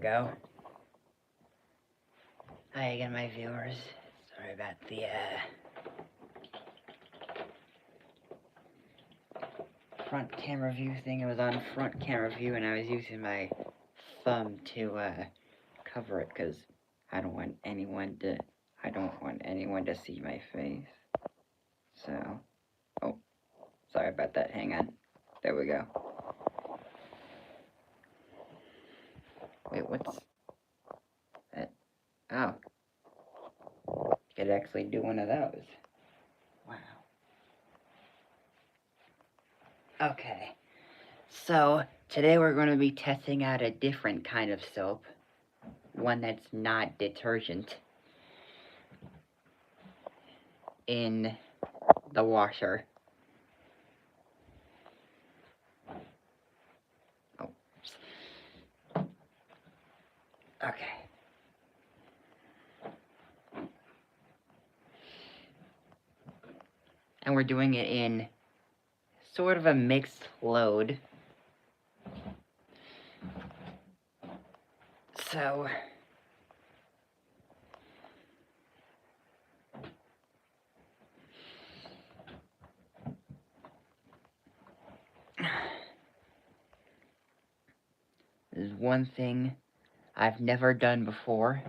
go. Hi again, my viewers. Sorry about the, front camera view thing. It was on front camera view, and I was using my thumb to, cover it, because I don't want anyone to see my face. So, oh, sorry about that. Hang on. There we go. Wait, what's that? Oh. Could actually do one of those. Wow. Okay. So, today we're going to be testing out a different kind of soap. One that's not detergent. In the washer. Oh. Okay. And we're doing it in sort of a mixed load. So, this is one thing I've never done before,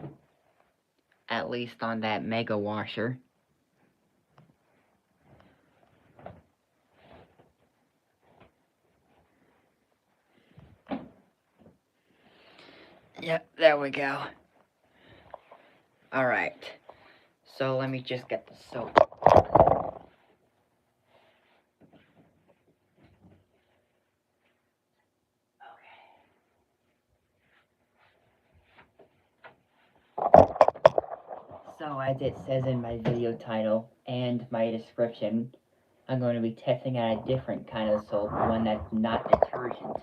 at least on that mega washer. Yep, there we go. Alright, so let me just get the soap. So, as it says in my video title and my description, I'm going to be testing out a different kind of soap, one that's not detergent.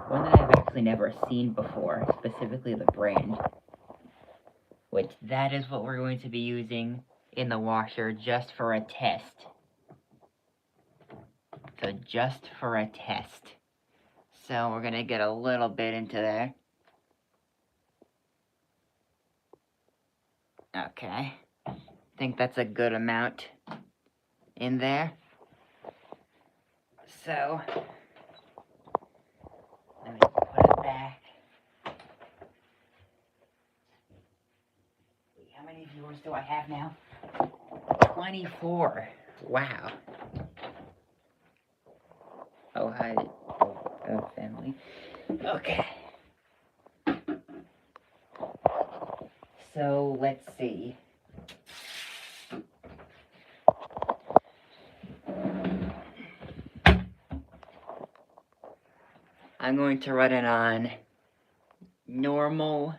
One that I've actually never seen before, specifically the brand. Which, that is what we're going to be using in the washer just for a test. So, just for a test. So, we're going to get a little bit into there. Okay. I think that's a good amount in there. So, let me put it back. Wait, how many viewers do I have now? 24. Wow. Oh, hi. Oh, family. Okay. So, let's see. I'm going to run it on normal,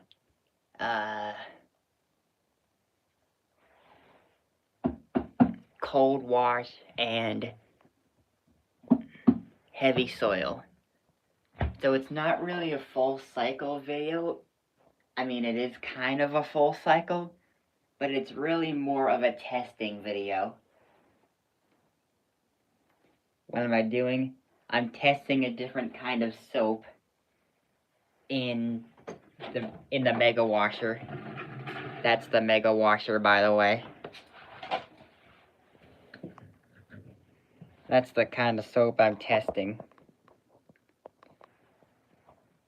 cold wash and heavy soil. So it's not really a full cycle video. I mean, it is kind of a full cycle, but it's really more of a testing video. What am I doing? I'm testing a different kind of soap in the mega washer. That's the mega washer, by the way. That's the kind of soap I'm testing.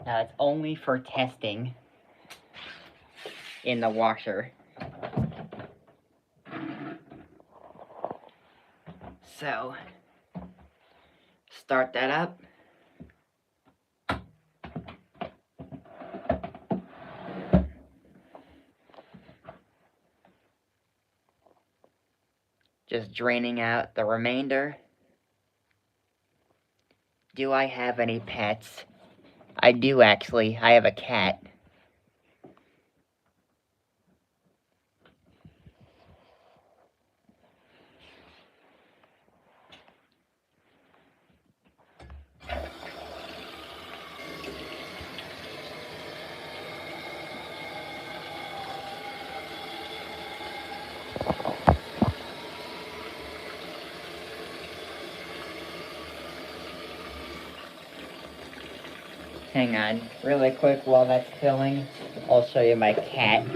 Now, it's only for testing in the washer. So, start that up. Just draining out the remainder. Do I have any pets? I do, actually. I have a cat. Hang on, really quick while that's filling, I'll show you my cat.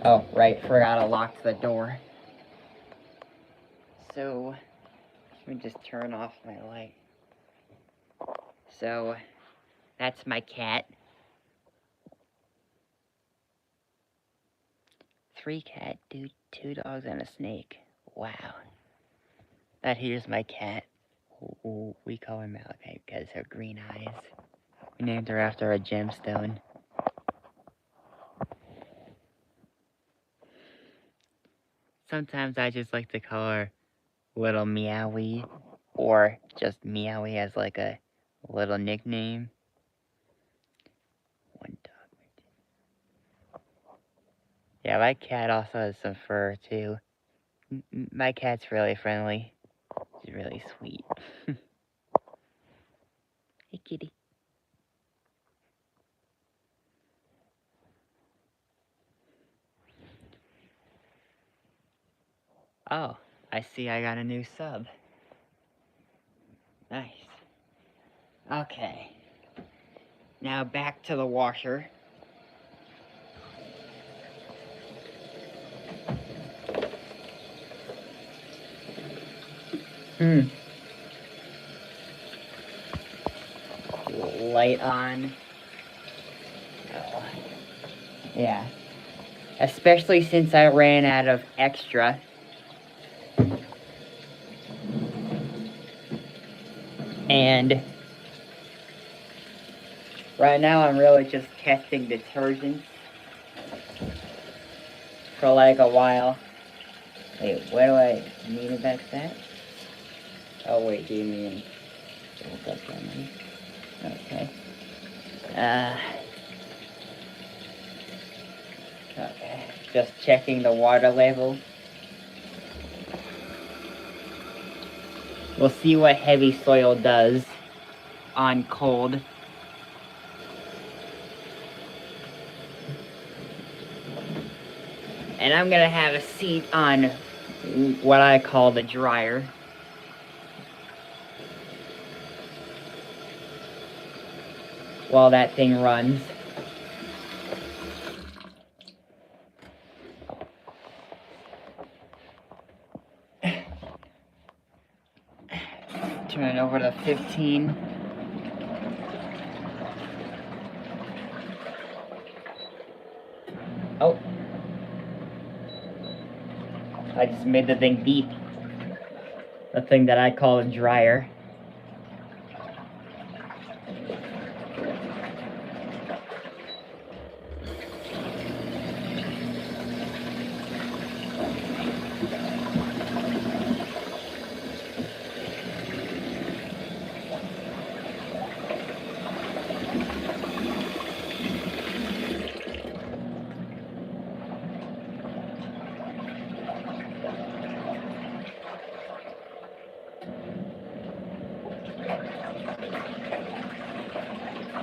Oh, right, forgot to lock the door. So, let me just turn off my light. So, that's my cat. 3 cat, dude, 2 dogs and a snake. Wow. That here's my cat. Ooh, we call her Malachi because her green eyes. We named her after a gemstone. Sometimes I just like to call her Little Meowie, or just Meowie as like a little nickname. One dog. Yeah, my cat also has some fur too. My cat's really friendly. She's really sweet. Hey, kitty. Oh, I see I got a new sub. Nice. Okay. Now back to the washer. Light on. Oh. Yeah. Especially since I ran out of extra. And right now I'm really just testing detergents for like a while. Wait, what do I mean about that? Oh wait, do you mean... Okay. Okay. Just checking the water level. We'll see what heavy soil does on cold. And I'm gonna have a seat on what I call the dryer. While that thing runs. Turn it over to 15. Oh. I just made the thing beep. The thing that I call a dryer.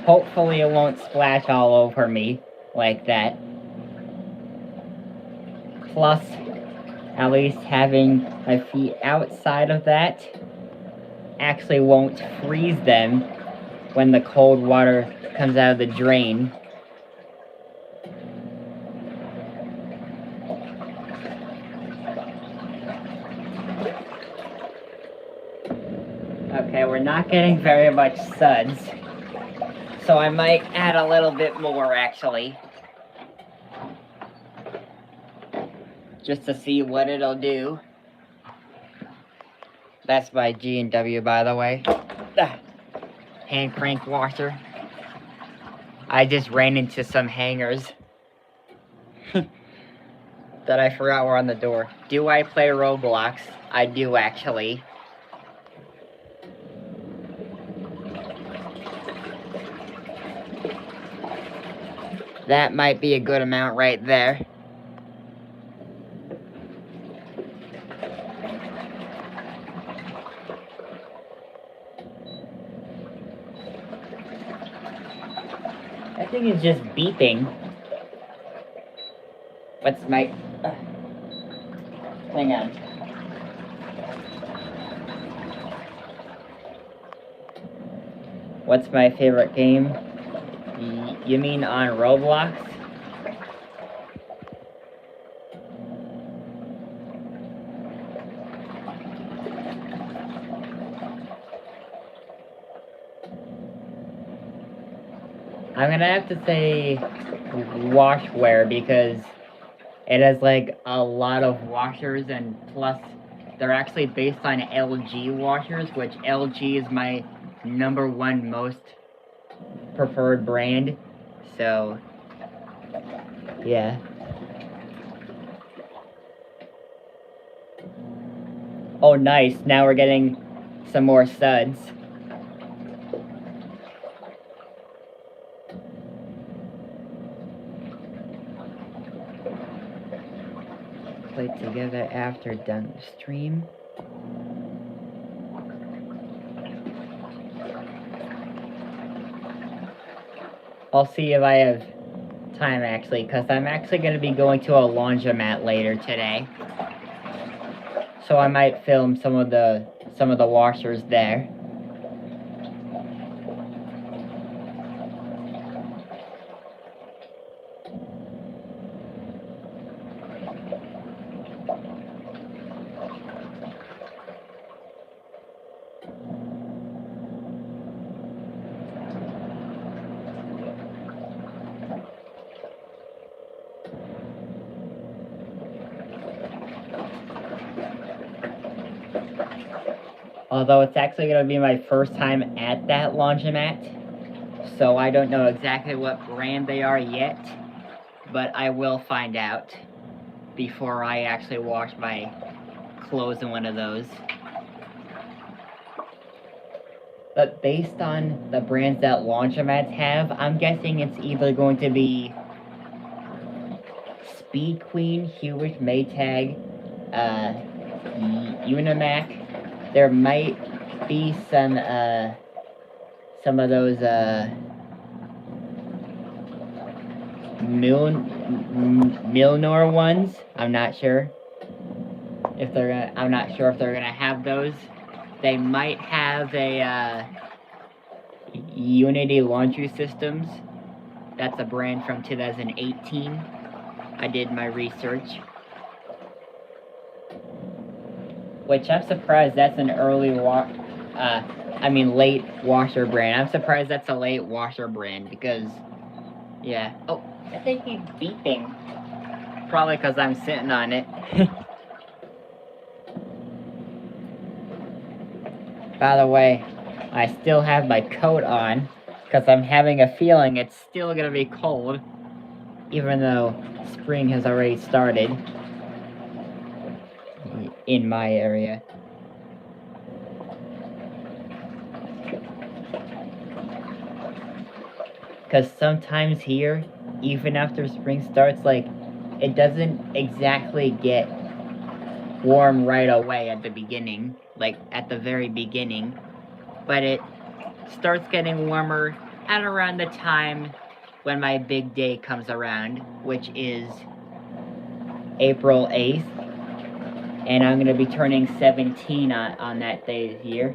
Hopefully it won't splash all over me like that. Plus, at least having my feet outside of that actually won't freeze them when the cold water comes out of the drain. Okay, we're not getting very much suds. So I might add a little bit more, actually. Just to see what it'll do. That's my G&W, by the way. Hand crank washer. I just ran into some hangers. That I forgot were on the door. Do I play Roblox? I do, actually. That might be a good amount right there. That thing is just beeping. What's my... Hang on. What's my favorite game? You mean on Roblox? I'm gonna have to say washwear because it has like a lot of washers, and plus they're actually based on LG washers, which LG is my #1 most preferred brand. So yeah. Oh nice, now we're getting some more suds. Play together after done the stream. I'll see if I have time actually, because I'm actually going to be going to a laundromat later today. So I might film some of the washers there. Although it's actually going to be my first time at that laundromat, so I don't know exactly what brand they are yet, but I will find out before I actually wash my clothes in one of those. But based on the brands that laundromats have, I'm guessing it's either going to be Speed Queen, Hewitt, Maytag, Unimac. There might be some of those Milnor ones. I'm not sure if they're gonna. I'm not sure if they're gonna have those. They might have a Unity Laundry Systems. That's a brand from 2018. I did my research. Which I'm surprised that's an late washer brand. I'm surprised that's a late washer brand because, yeah. Oh, I think he's beeping. Probably because I'm sitting on it. By the way, I still have my coat on because I'm having a feeling it's still gonna be cold, even though spring has already started in my area. Because sometimes here, even after spring starts, like, it doesn't exactly get warm right away at the beginning, like at the very beginning, but it starts getting warmer at around the time when my big day comes around, which is April 8th, and I'm going to be turning 17 on that day here.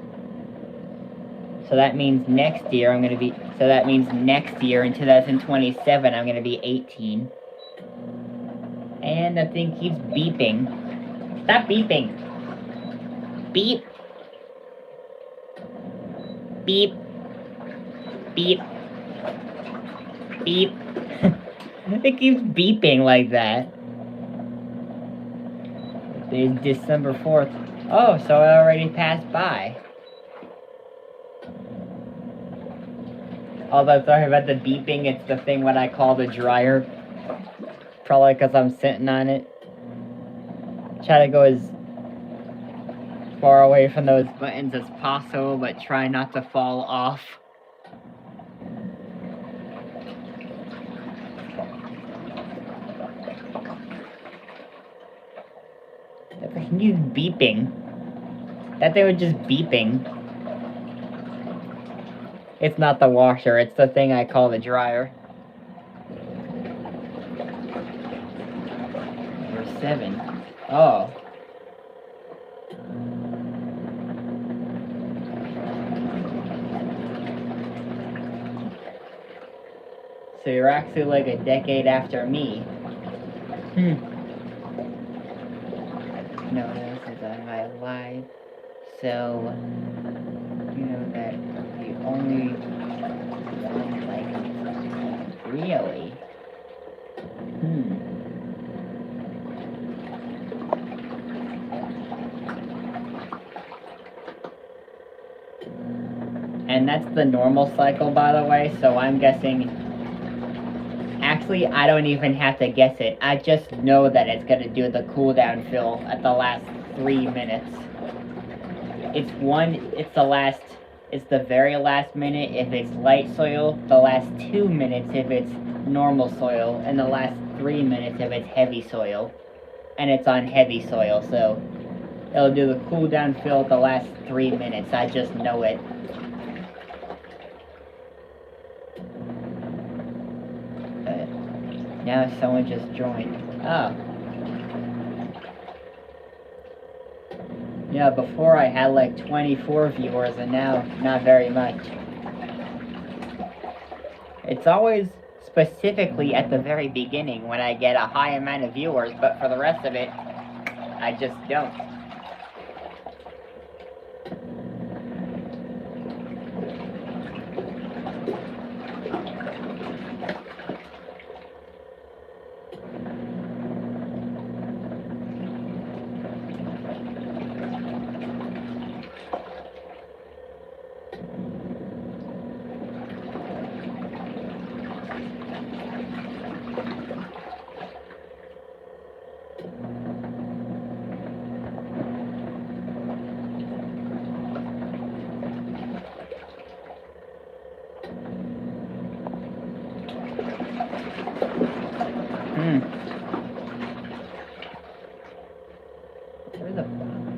So that means next year in 2027 I'm going to be 18. And the thing keeps beeping. Stop beeping. Beep. Beep. Beep. Beep. It keeps beeping like that. It's December 4th. Oh, so it already passed by. Although, sorry about the beeping, it's the thing what I call the dryer. Probably because I'm sitting on it. Try to go as far away from those buttons as possible, but try not to fall off. That thing keeps beeping. That thing was just beeping. It's not the washer, it's the thing I call the dryer. Number 7. Oh. So you're actually like a decade after me. No, this is on my live. So, you know that the only one, like, really? And that's the normal cycle, by the way, so I'm guessing... Actually, I don't even have to guess it. I just know that it's gonna do the cooldown fill at the last 3 minutes. It's the very last minute if it's light soil, the last 2 minutes if it's normal soil, and the last 3 minutes if it's heavy soil. And it's on heavy soil, so it'll do the cooldown fill at the last 3 minutes. I just know it. Now someone just joined. Oh. Yeah, before I had like 24 viewers, and now not very much. It's always specifically at the very beginning when I get a high amount of viewers, but for the rest of it, I just don't.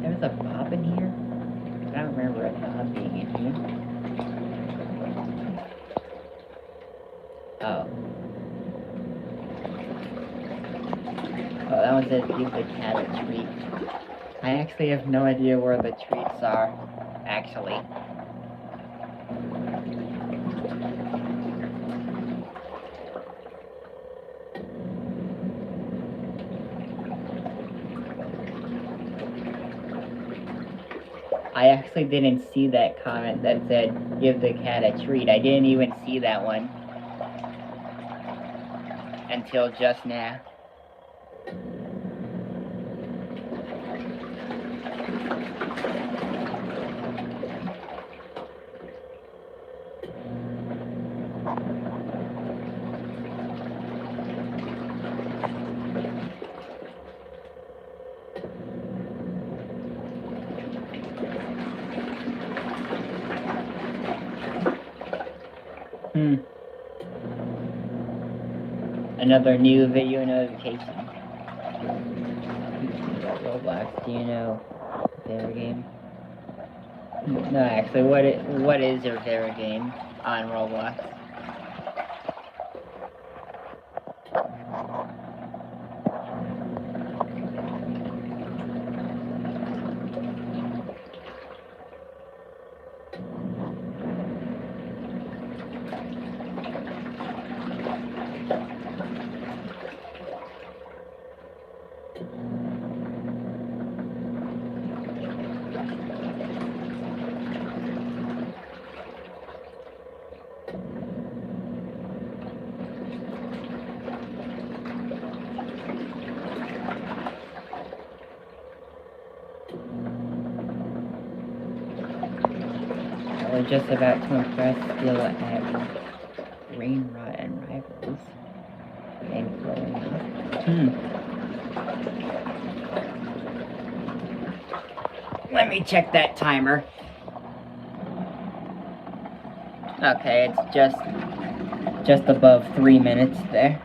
There was a Bob in here? I don't remember a Bob being in here. Oh. Oh, that was it. Give the cat a treat. I actually have no idea where the treats are, actually. I actually didn't see that comment that said, give the cat a treat. I didn't even see that one until just now. Another new video notification. Roblox, do you know their game? No, actually, what is your favorite game on Roblox? We're just about to impress skill at Rain Rot and Rivals. And growing up. Let me check that timer. Okay, it's just above 3 minutes there.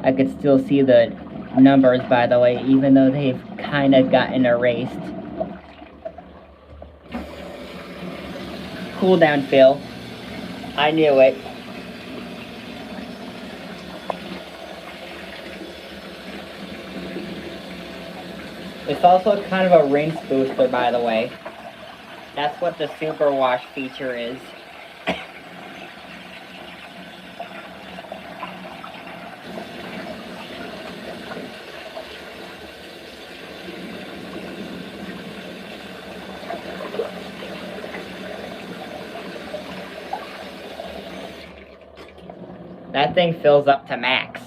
I could still see the numbers, by the way, even though they've kind of gotten erased. Cooldown fill. I knew it. It's also kind of a rinse booster, by the way. That's what the super wash feature is. That thing fills up to max.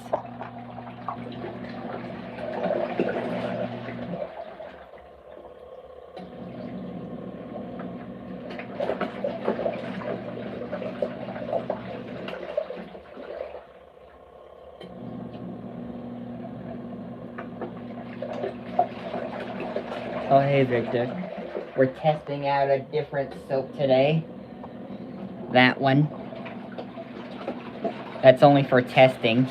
Oh, hey, Victor. We're testing out a different soap today. That one. That's only for testing.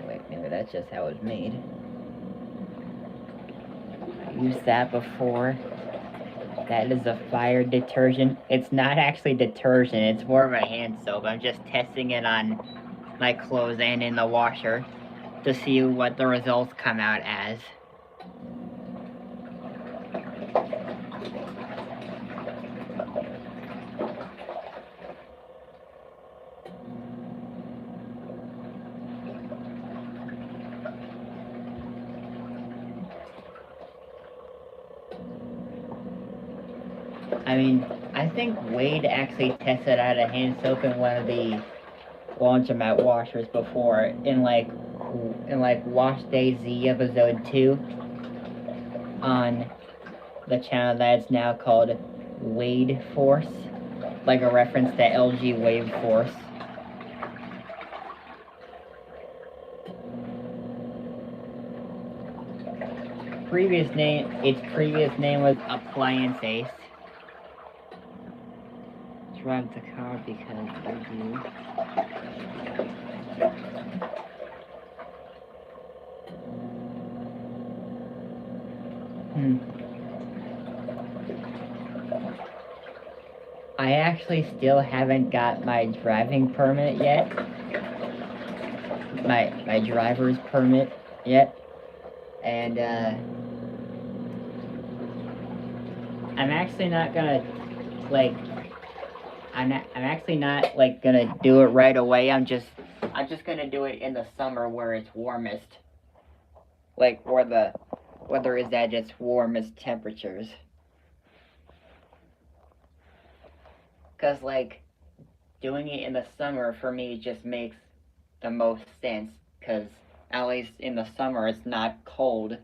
Wait, maybe that's just how it's made. I used that before. That is a fire detergent. It's not actually detergent, it's more of a hand soap. I'm just testing it on my clothes and in the washer to see what the results come out as. I mean, I think Wade actually tested out a hand soap in one of the laundromat washers before in like Wash Day Z episode 2 on the channel that is now called Wade Force, like a reference to LG Wave Force. Its previous name was Appliance Ace. Drive the car because I do. I actually still haven't got my driving permit yet. My driver's permit yet. And I'm actually not gonna like I'm actually not like gonna do it right away. I'm just gonna do it in the summer where it's warmest. Like where the weather is at its warmest temperatures. Cause like doing it in the summer for me just makes the most sense, cause at least in the summer it's not cold.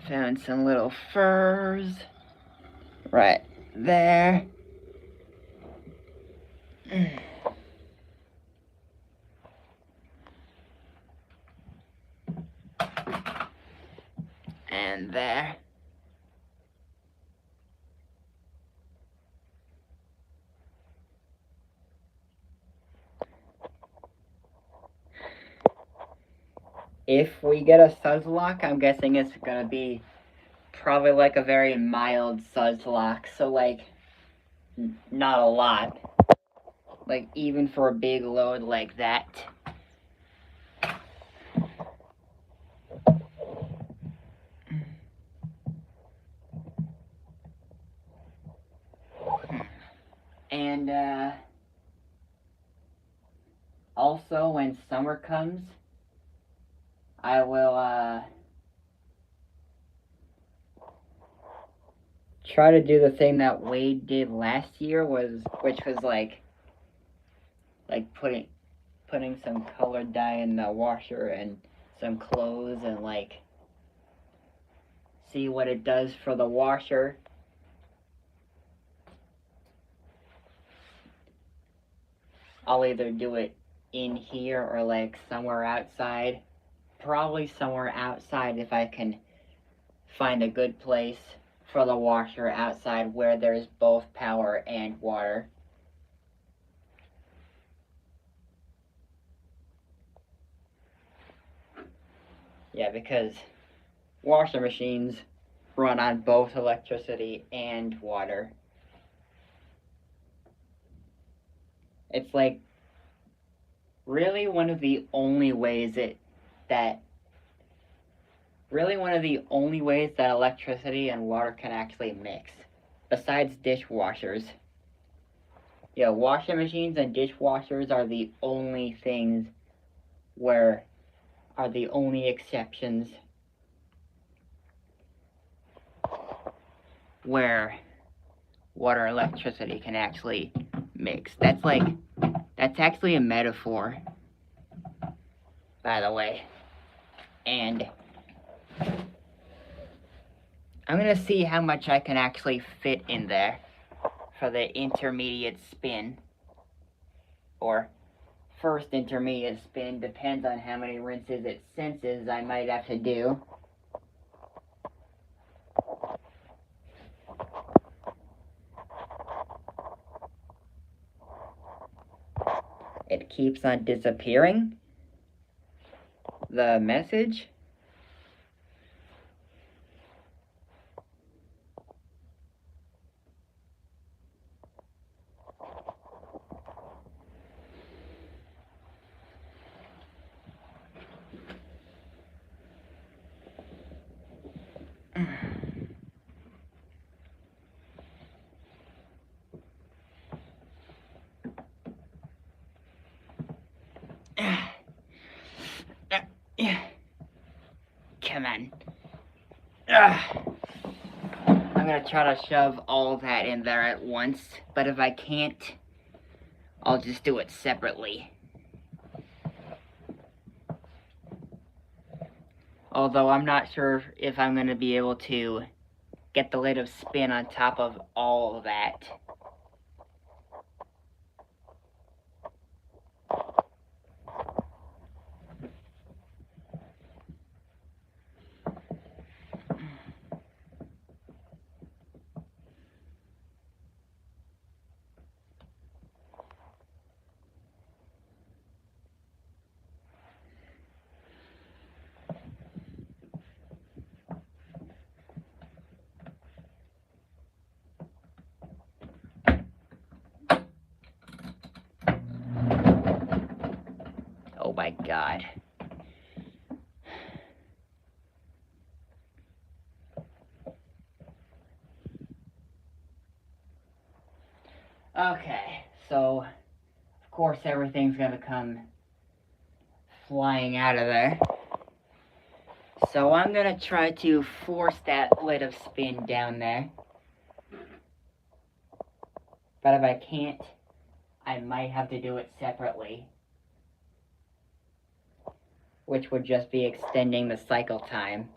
Found some little furs right there. And there. If we get a Sudslock, I'm guessing it's gonna be probably like a very mild Sudslock, so like not a lot. Like even for a big load like that. And also when summer comes, I will try to do the thing that Wade did last year, which was like putting some colored dye in the washer and some clothes and like see what it does for the washer. I'll either do it in here or like somewhere outside. Probably somewhere outside if I can find a good place for the washer outside where there's both power and water. Yeah, because washer machines run on both electricity and water. It's like really one of the only ways that electricity and water can actually mix, besides dishwashers. Yeah, washing machines and dishwashers are the only things are the only exceptions where water and electricity can actually mix. That's actually a metaphor, by the way. And I'm gonna see how much I can actually fit in there for the intermediate spin, or first intermediate spin, depends on how many rinses it senses I might have to do. It keeps on disappearing, the message. Come on. I'm gonna try to shove all that in there at once, but if I can't, I'll just do it separately. Although I'm not sure if I'm gonna be able to get the lid of spin on top of all of that. Oh my God. Okay, so of course everything's gonna come flying out of there. So I'm gonna try to force that lid of spin down there. But if I can't, I might have to do it separately, which would just be extending the cycle time.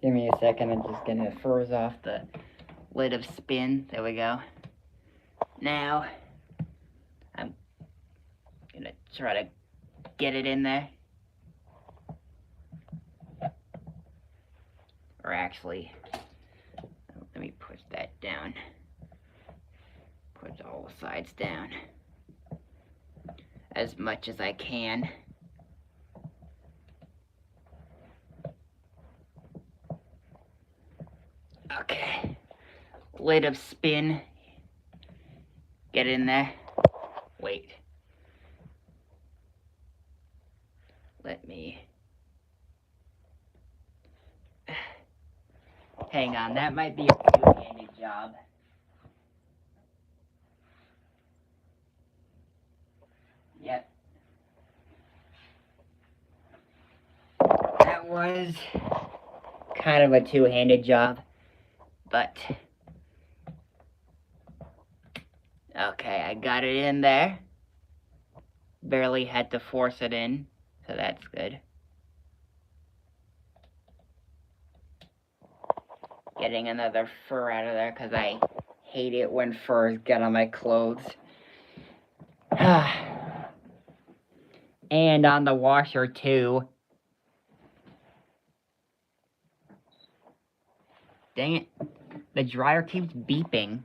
Give me a second, I'm just gonna froze off the lid of spin. There we go. Now, I'm gonna try to get it in there. Or actually, let me push that down. Push all the sides down as much as I can. Okay, lid of spin, get in there. Wait, let me, hang on, that might be a two-handed job. Yep. That was kind of a two-handed job, but okay, I got it in there. Barely had to force it in, so that's good. getting another fur out of there because I hate it when furs get on my clothes. And on the washer too. Dang it. The dryer keeps beeping.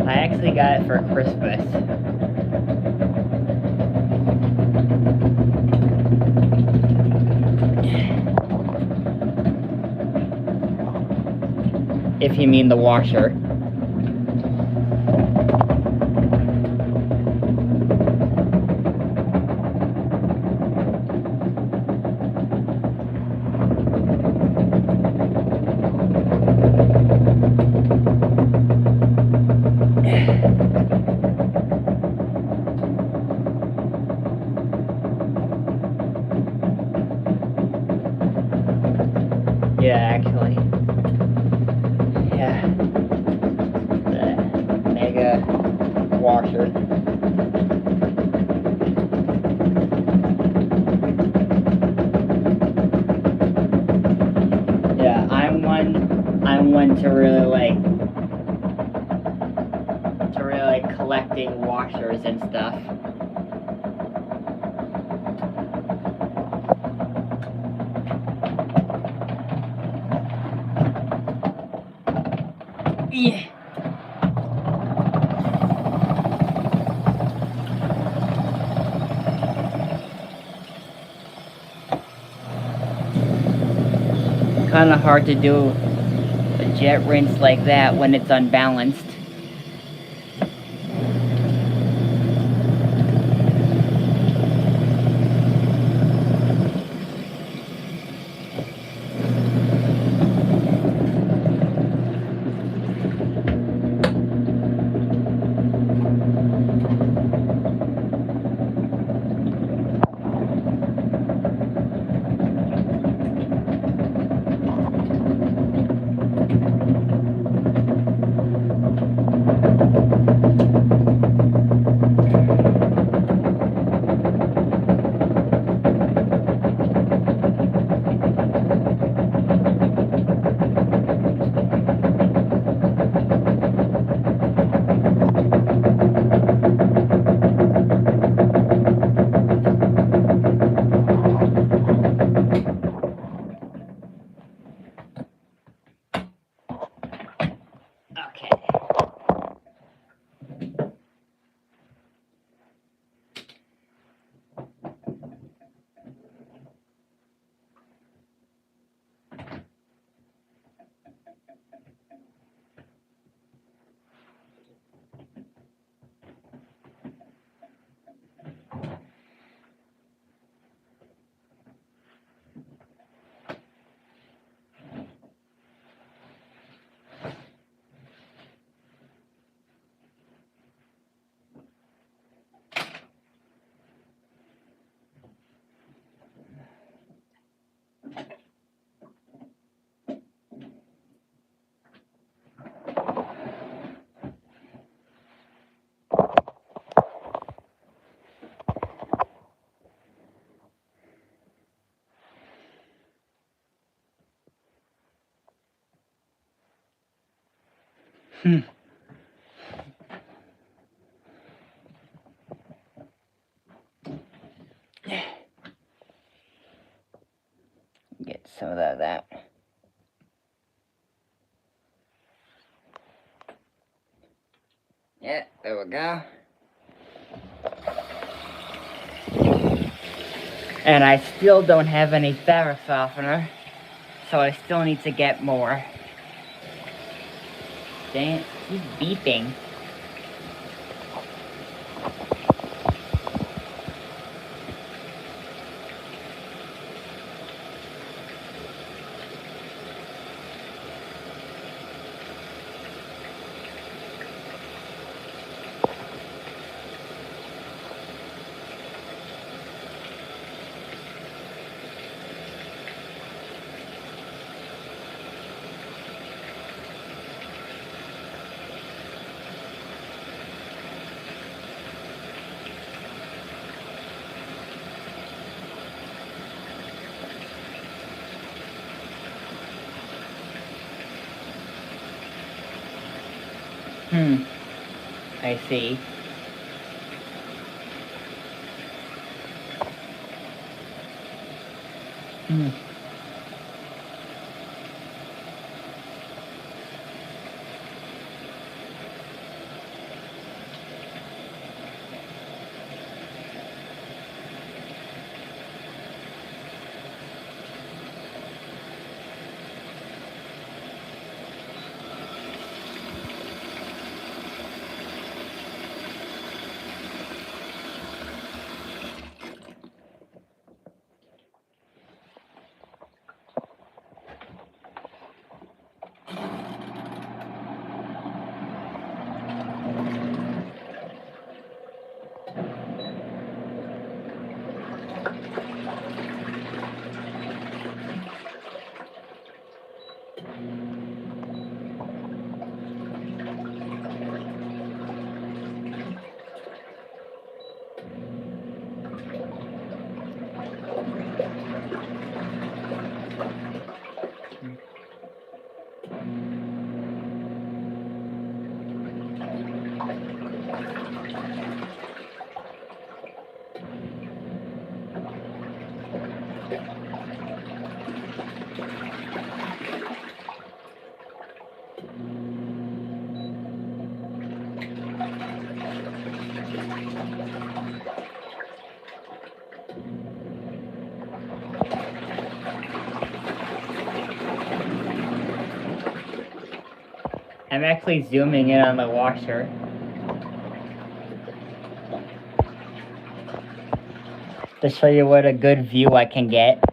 I actually got it for Christmas. If you mean the washer. Yeah, actually. Yeah. The mega washer. Yeah, I'm one to really like collecting washers and stuff. Yeah. Kind of hard to do a jet rinse like that when it's unbalanced. Get some of that. Yeah, there we go. And I still don't have any fabric softener, So I still need to get more. Dang it, he's beeping. I see. I'm actually zooming in on the washer. To show you what a good view I can get.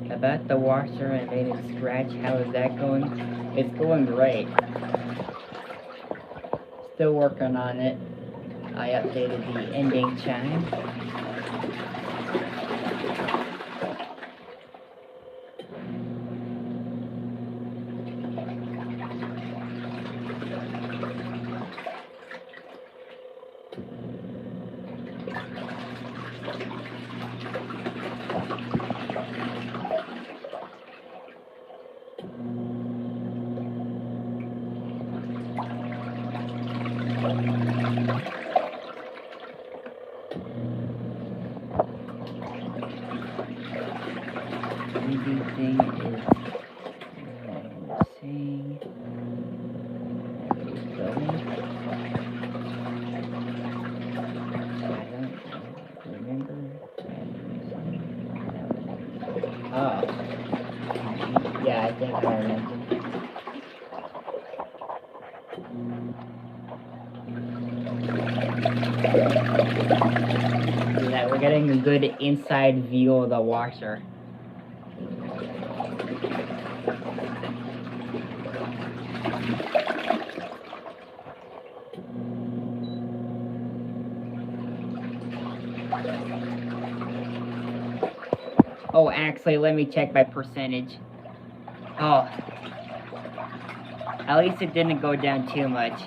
About the washer, I made it scratch. How is that going? It's going great. Still working on it. I updated the ending chime. Thing is saying going. I don't remember. Oh, yeah, I think I remember. Yeah, we're getting a good inside view of the washer. Oh, actually, let me check my percentage. Oh, at least it didn't go down too much.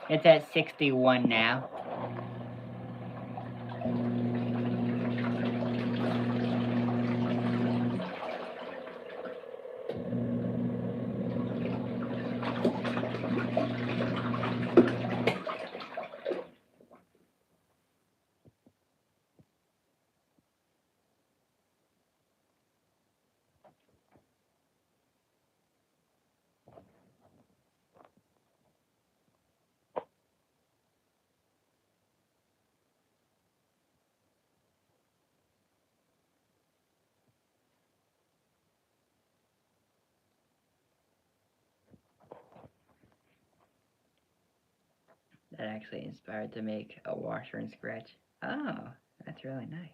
It's at 61 now. That actually inspired to make a washer and scratch. Oh, that's really nice.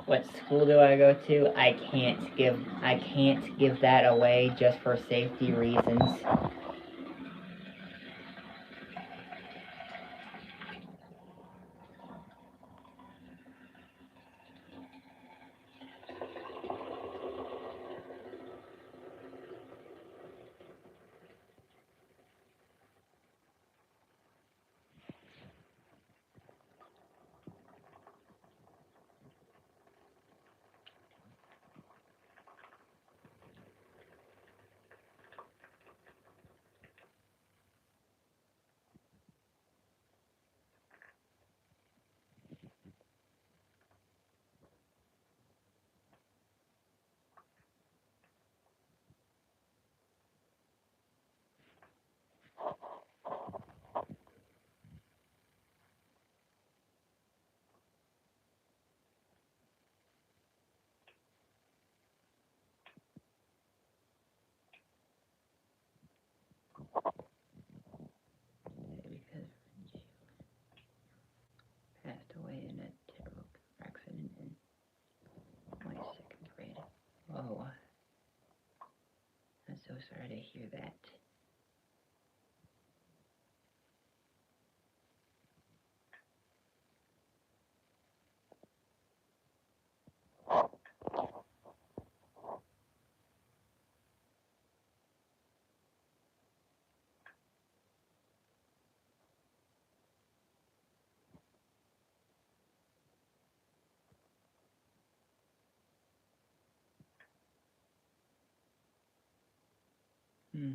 What school do I go to? I can't give that away just for safety reasons. Because passed away in a terrible accident in my second grade. Whoa. I'm so sorry to hear that. Hmm.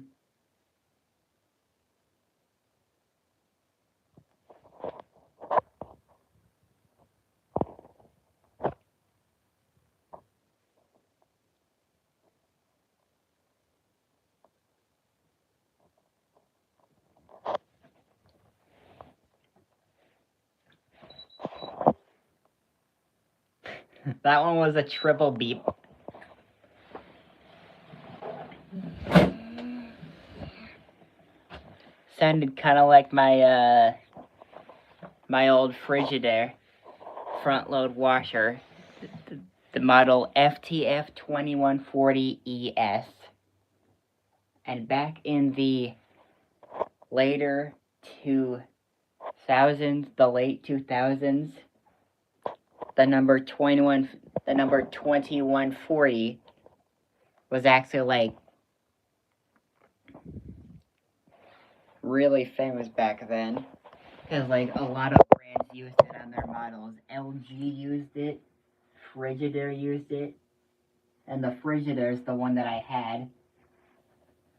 That one was a triple beep. Sounded kind of like my my old Frigidaire front load washer, the model FTF 2140ES. And back in the later 2000s, the late 2000s, the number 2140 was actually like really famous back then. Because like a lot of brands used it on their models. LG used it, Frigidaire used it, and the Frigidaire is the one that I had.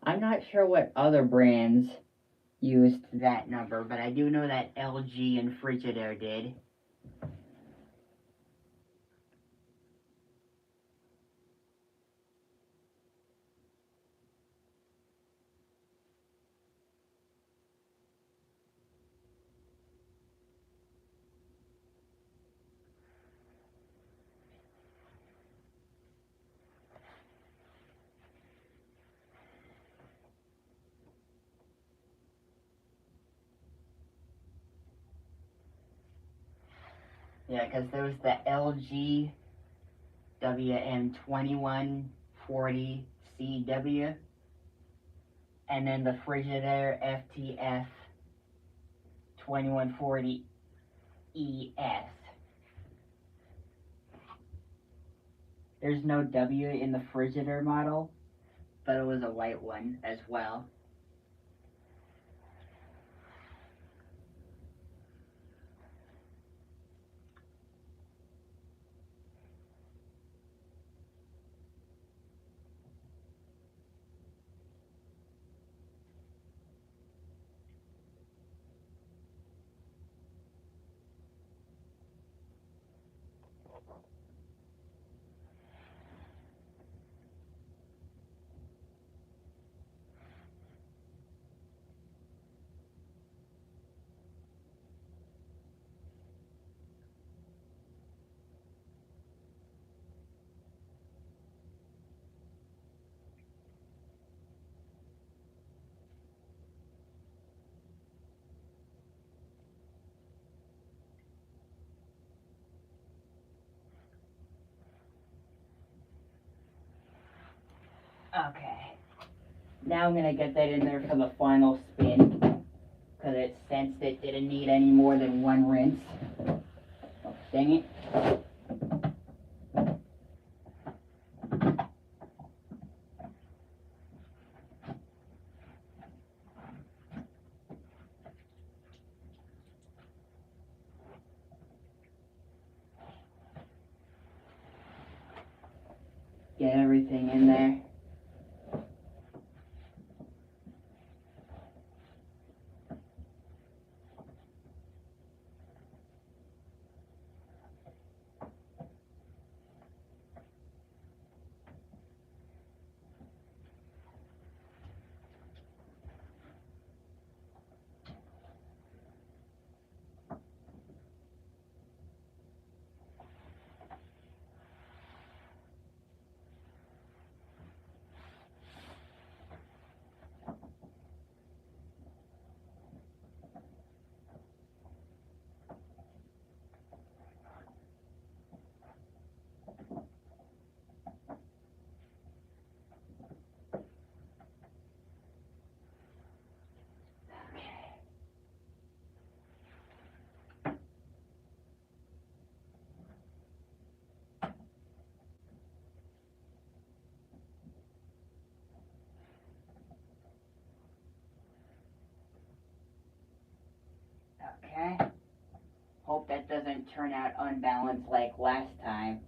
I'm not sure what other brands used that number, but I do know that LG and Frigidaire did. Yeah, because there was the LG WM2140CW, and then the Frigidaire FTF 2140ES. There's no W in the Frigidaire model, but it was a white one as well. Okay. Now I'm gonna get that in there for the final spin, because it sensed it didn't need any more than one rinse. Oh, dang it. Get everything in there. Okay. Hope that doesn't turn out unbalanced like last time.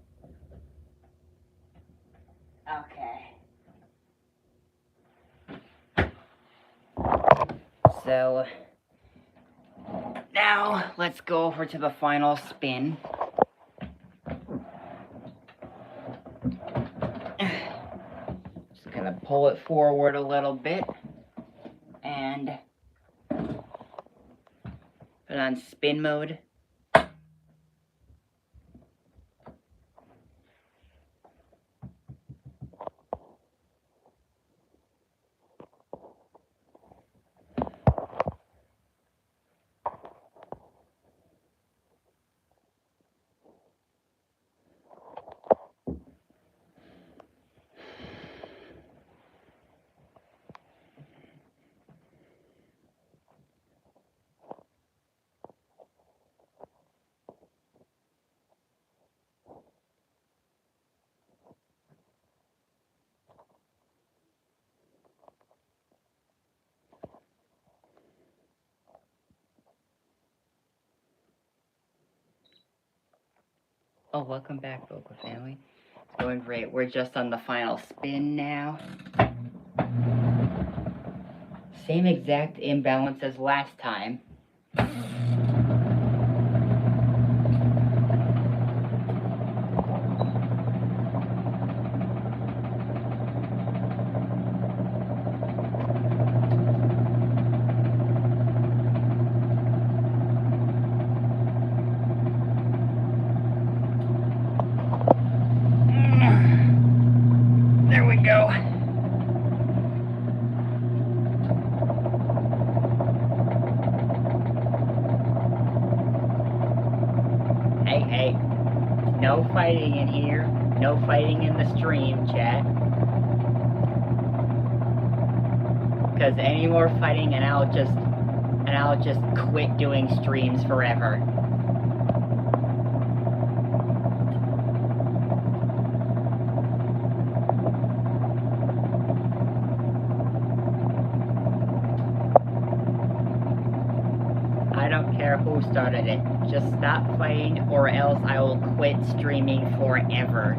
Okay. So now let's go over to the final spin. Just gonna pull it forward a little bit and put on spin mode. Oh, welcome back, vocal family. It's going great. We're just on the final spin now. Same exact imbalance as last time. There we go. Hey, no fighting in here. No fighting in the stream, chat. Because any more fighting and I'll just quit doing streams forever. I don't care who started it. Just stop fighting or else I will quit streaming forever.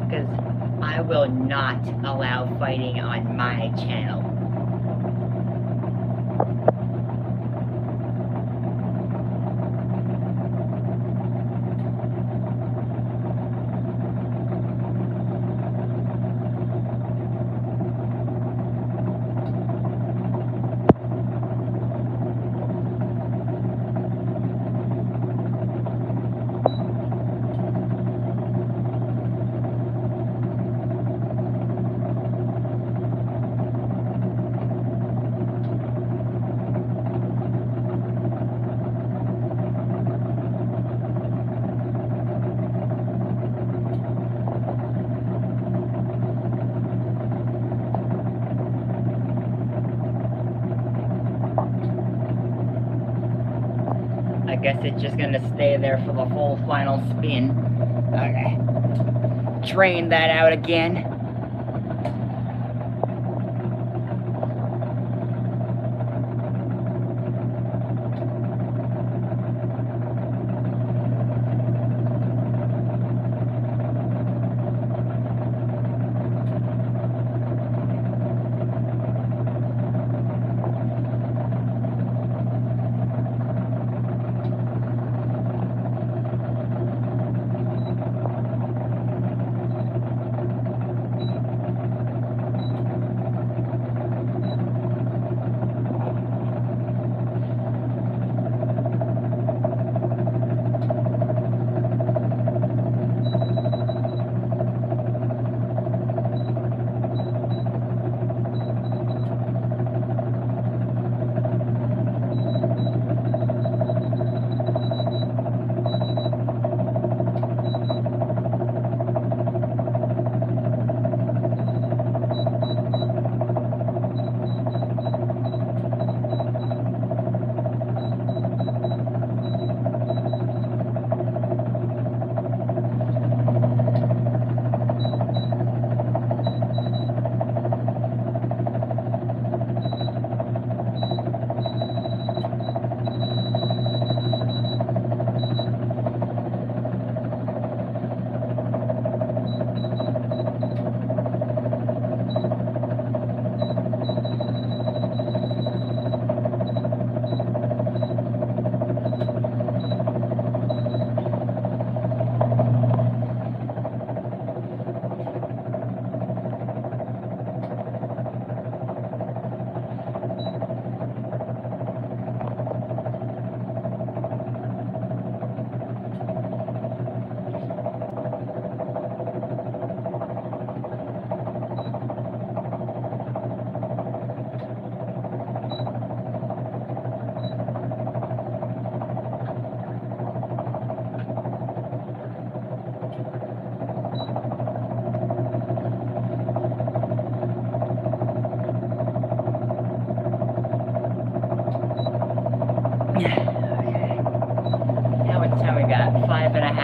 Because I will not allow fighting on my channel. I guess it's just gonna stay there for the full final spin. Okay. Drain that out again.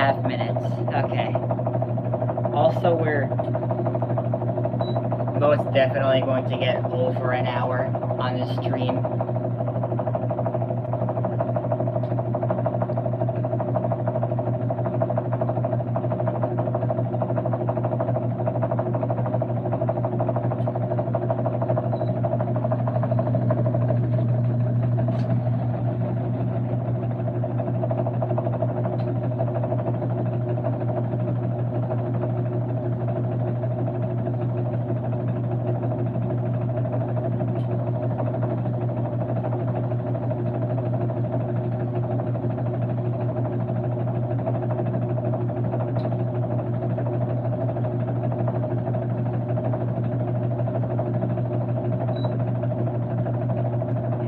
3.5 minutes. Okay. Also, we're most definitely going to get over an hour on this stream.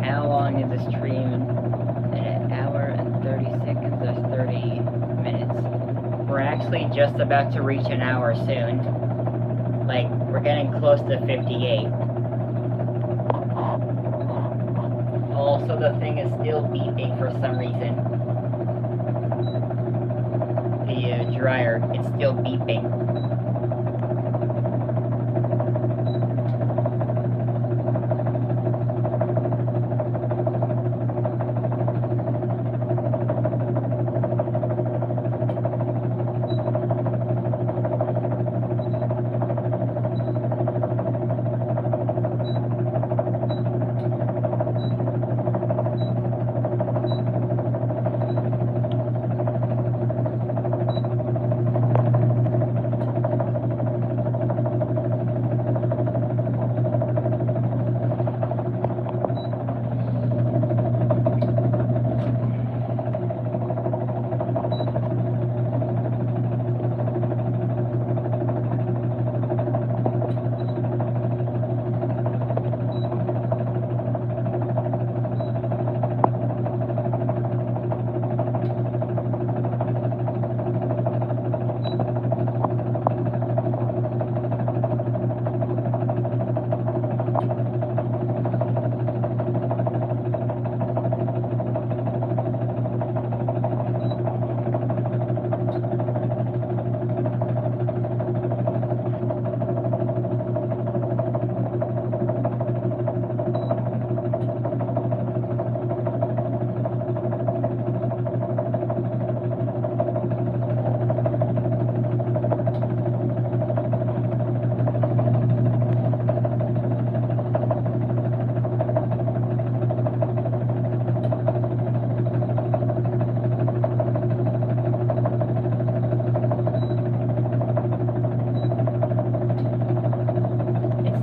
How long is the stream? An hour and 30 seconds, that's 30 minutes. We're actually just about to reach an hour soon. Like, we're getting close to 58. Also, the thing is still beeping for some reason. The dryer, it's still beeping.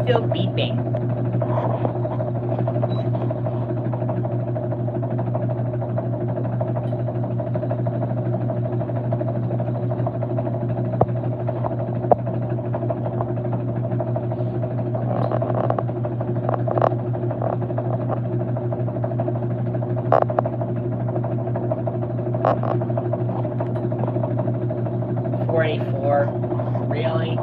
Still beeping. Really?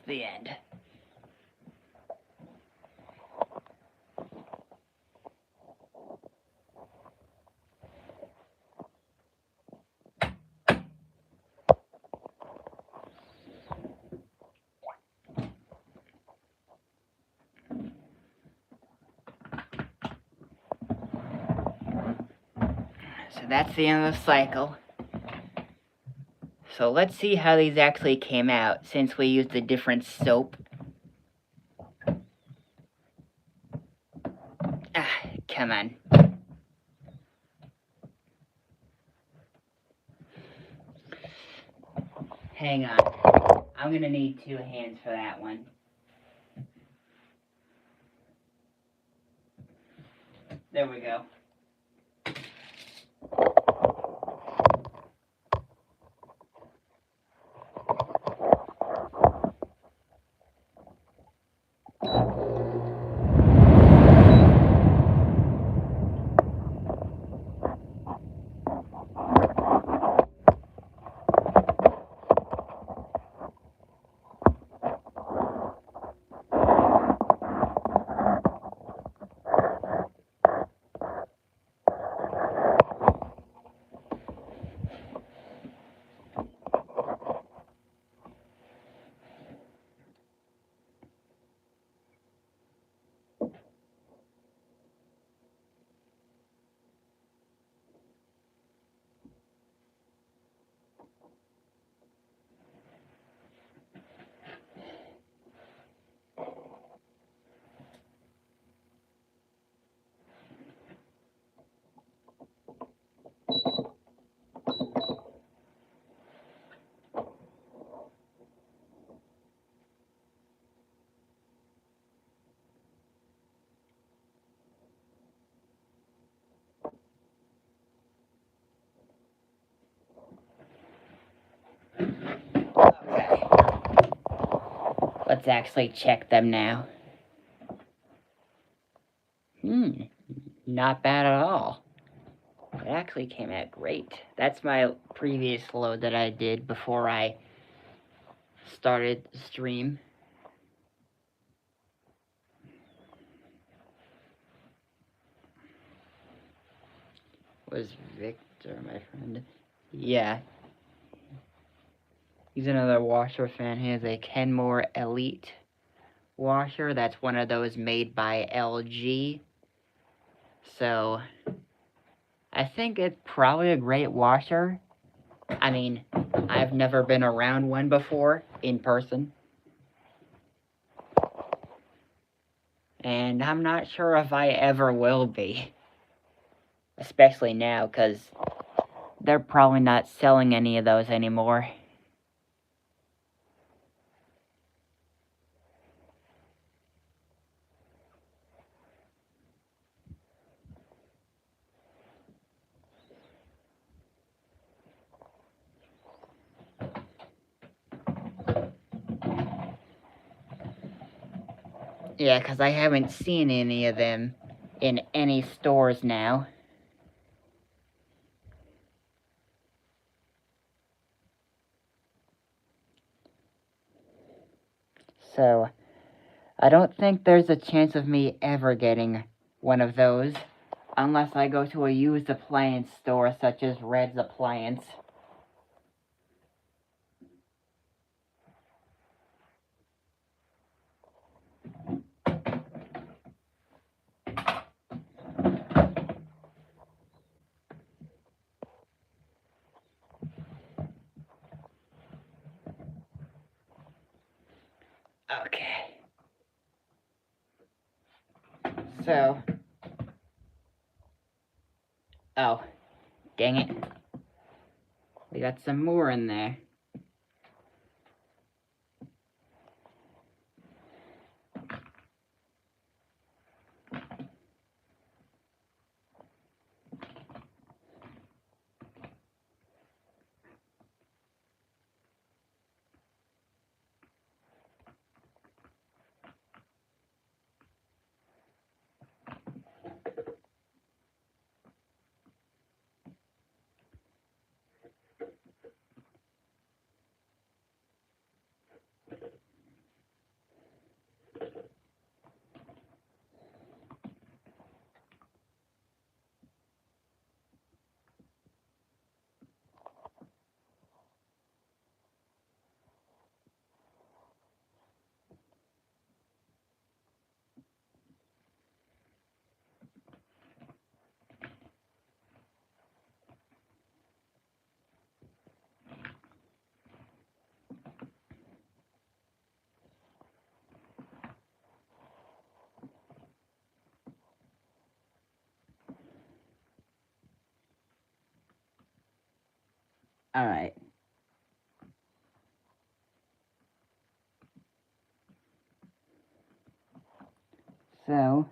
The end. So that's the end of the cycle. So let's see how these actually came out since we used a different soap. Ah, come on. Hang on. I'm gonna need 2 hands for that one. There we go. Okay. Let's actually check them now. Not bad at all. It actually came out great. That's my previous load that I did before I started the stream. Was Victor my friend? Yeah. He's another washer fan. He has a Kenmore Elite washer. That's one of those made by LG. So, I think it's probably a great washer. I mean, I've never been around one before in person. And I'm not sure if I ever will be. Especially now, because they're probably not selling any of those anymore. Yeah, because I haven't seen any of them in any stores now. So, I don't think there's a chance of me ever getting one of those, unless I go to a used appliance store such as Red's Appliance. Okay. So, oh, dang it. We got some more in there. Alright. So,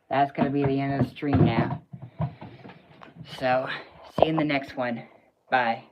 that's going to be the end of the stream now. So, see you in the next one. Bye.